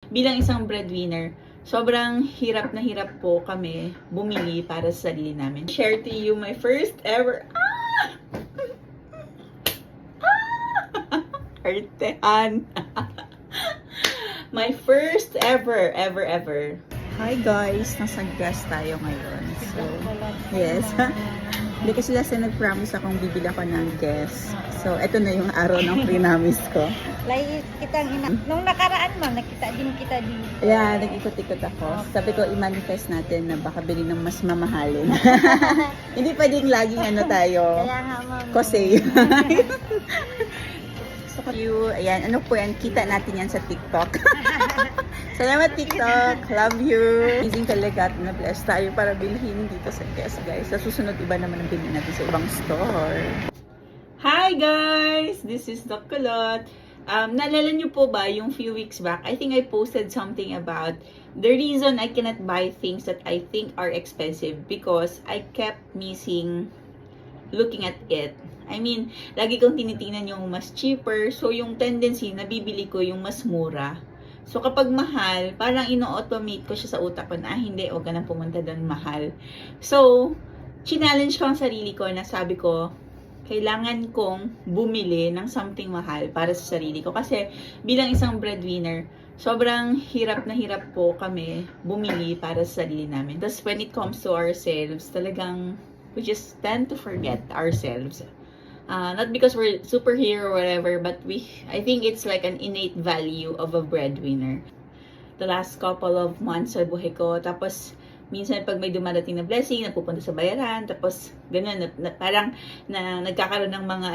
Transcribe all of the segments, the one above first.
bilang isang breadwinner, sobrang hirap na hirap po kami bumili para sa sarili namin. Share to you my first ever artehan. My first ever. Hi guys, nasa gas tayo ngayon. So, yes. Hindi kasi last time nag-promise akong bibili ako ng gas. So, eto na yung araw ng pre-namis ko. Lagi kitang nung nakaraan man, nakita din kita dito. Yeah, nag-ikot-ikot ako. Sabi ko, i-manifest natin na baka bili ng mas mamahalin. Hindi pwedeng laging ano tayo. Kaya nga ma'am. Kose. So, you, ayan, ano po yan? Kita natin yan sa TikTok. Salamat TikTok. Love you. Amazing talaga at na-bless tayo para bilhin dito sa Guess guys. Sa susunod iba naman ang bilhin natin sa ibang store. Hi guys! This is Doc Kulot. Naalala niyo po ba yung few weeks back, I think I posted something about the reason I cannot buy things that I think are expensive because I kept missing looking at it. I mean, lagi kong tinitingnan yung mas cheaper, so yung tendency na bibili ko yung mas mura. So kapag mahal, parang ino-automate ko siya sa utak ko na, hindi, huwag ka nang pumunta doon, mahal. So, challenge ko ang sarili ko na sabi ko, kailangan kong bumili ng something mahal para sa sarili ko. Kasi bilang isang breadwinner, sobrang hirap na hirap po kami bumili para sa sarili namin. Tapos when it comes to ourselves, talagang we just tend to forget ourselves. Not because we're superhero or whatever, but I think it's like an innate value of a breadwinner. The last couple of months sa buhay ko, tapos minsan pag may dumadating na blessing, napupunta sa bayaran, tapos ganun, parang nagkakaroon ng mga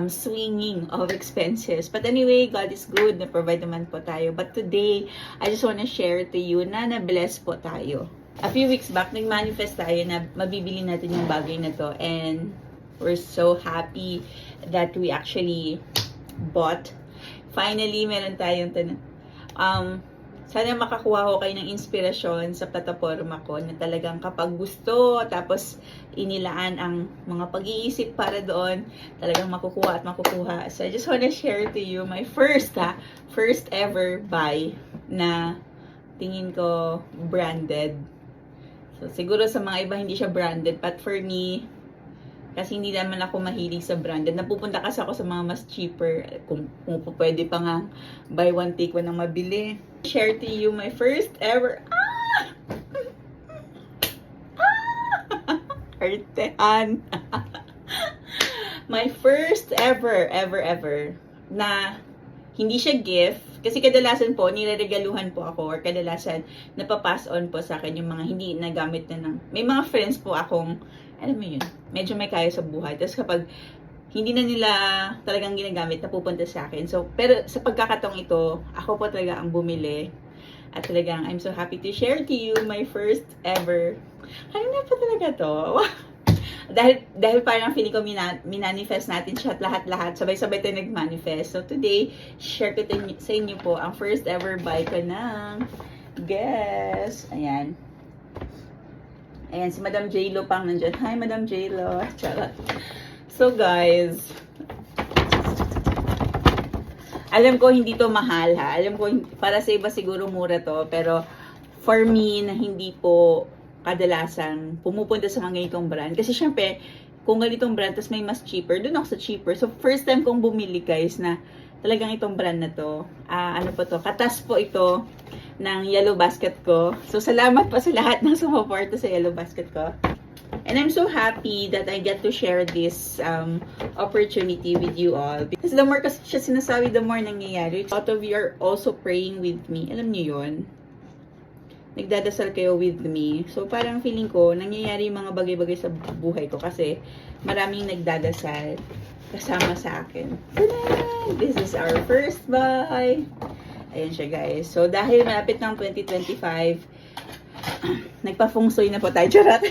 swinging of expenses. But anyway, God is good, na-provide naman po tayo. But today, I just wanna share to you na na-bless po tayo. A few weeks back, nag-manifest tayo na mabibili natin yung bagay na to, and we're so happy that we actually bought. Finally, meron tayong sana makakuha ko kayo ng inspirasyon sa plataforma ko na talagang kapag gusto, tapos inilaan ang mga pag-iisip para doon, talagang makukuha at makukuha. So I just wanna share to you my first ever buy na tingin ko branded. So siguro sa mga iba hindi siya branded, but for me, kasi hindi naman ako mahilig sa branded. Napupunta kasi ako sa mga mas cheaper. Kung pwede pa nga buy one take one ang mabili. Share to you my first ever artehan. My first ever na hindi siya gift. Kasi kadalasan po, nireregaluhan po ako or kadalasan napapass on po sa akin yung mga hindi nagamit na ng... May mga friends po akong, alam mo yun, medyo may kaya sa buhay. Tapos kapag hindi na nila talagang ginagamit, napupunta sa akin. So, pero sa pagkakataong ito, ako po talaga ang bumili. At talagang, I'm so happy to share to you my first ever. Kanina pa talaga to. Dahil parang feeling ko minanifest natin siya at lahat-lahat. Sabay-sabay tayo nag-manifest. So today, share ko sa inyo po ang first ever buy ko ng Guess. Ayan. Ayan, si Madam J-Lo pang nandyan. Hi, Madam J-Lo. Charot. So guys, alam ko hindi to mahal ha. Alam ko para sa iba siguro mura to. Pero for me na hindi po kadalasan pumupunta sa mga ganitong brand. Kasi syempre, kung ganitong brand, tas may mas cheaper, dun ako sa cheaper. So, first time kong bumili guys na talagang itong brand na to. Ano po to? Katas po ito ng Yellow Basket ko. So, salamat po sa lahat ng sumuporta sa Yellow Basket ko. And I'm so happy that I get to share this opportunity with you all. Because the more kasi siya sinasabi, the more nangyayari. A lot of you are also praying with me. Alam niyo yun? Nagdadasal kayo with me. So, parang feeling ko, nangyayari yung mga bagay-bagay sa buhay ko kasi maraming nagdadasal kasama sa akin. Ta-da! This is our first buy. Ayan siya, guys. So, dahil malapit ng 2025, nagpa-fungsoy na po tayo. Charot!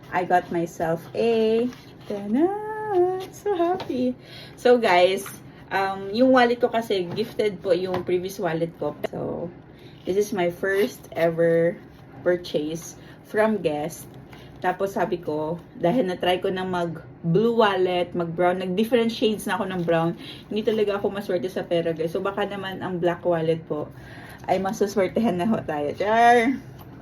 I got myself a... Ta-da! So happy! So, guys, yung wallet ko kasi, gifted po yung previous wallet ko. So, this is my first ever purchase from Guess. Tapos sabi ko, dahil na-try ko na blue wallet, mag-brown. Nag-different shades na ako ng brown. Hindi talaga ako maswerte sa pera, guys. So, baka naman ang black wallet po ay masuswertehan na ho tayo. Char!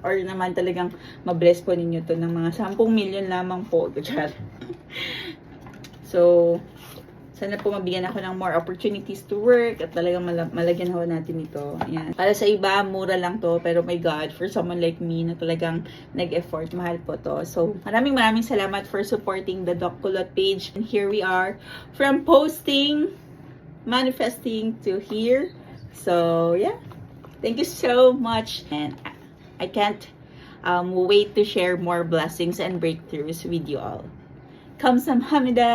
Or naman talagang mabless po ninyo to ng mga 10 million lamang po. Char! So, sana po mabigyan ako ng more opportunities to work at talagang malagyan ho natin ito. Ayan. Para sa iba, mura lang to. Pero my God, for someone like me na talagang nag-effort, mahal po to. So, maraming salamat for supporting the Doc Kulot page. And here we are, from posting, manifesting to here. So, yeah. Thank you so much. And I can't wait to share more blessings and breakthroughs with you all. Kamsahamnida!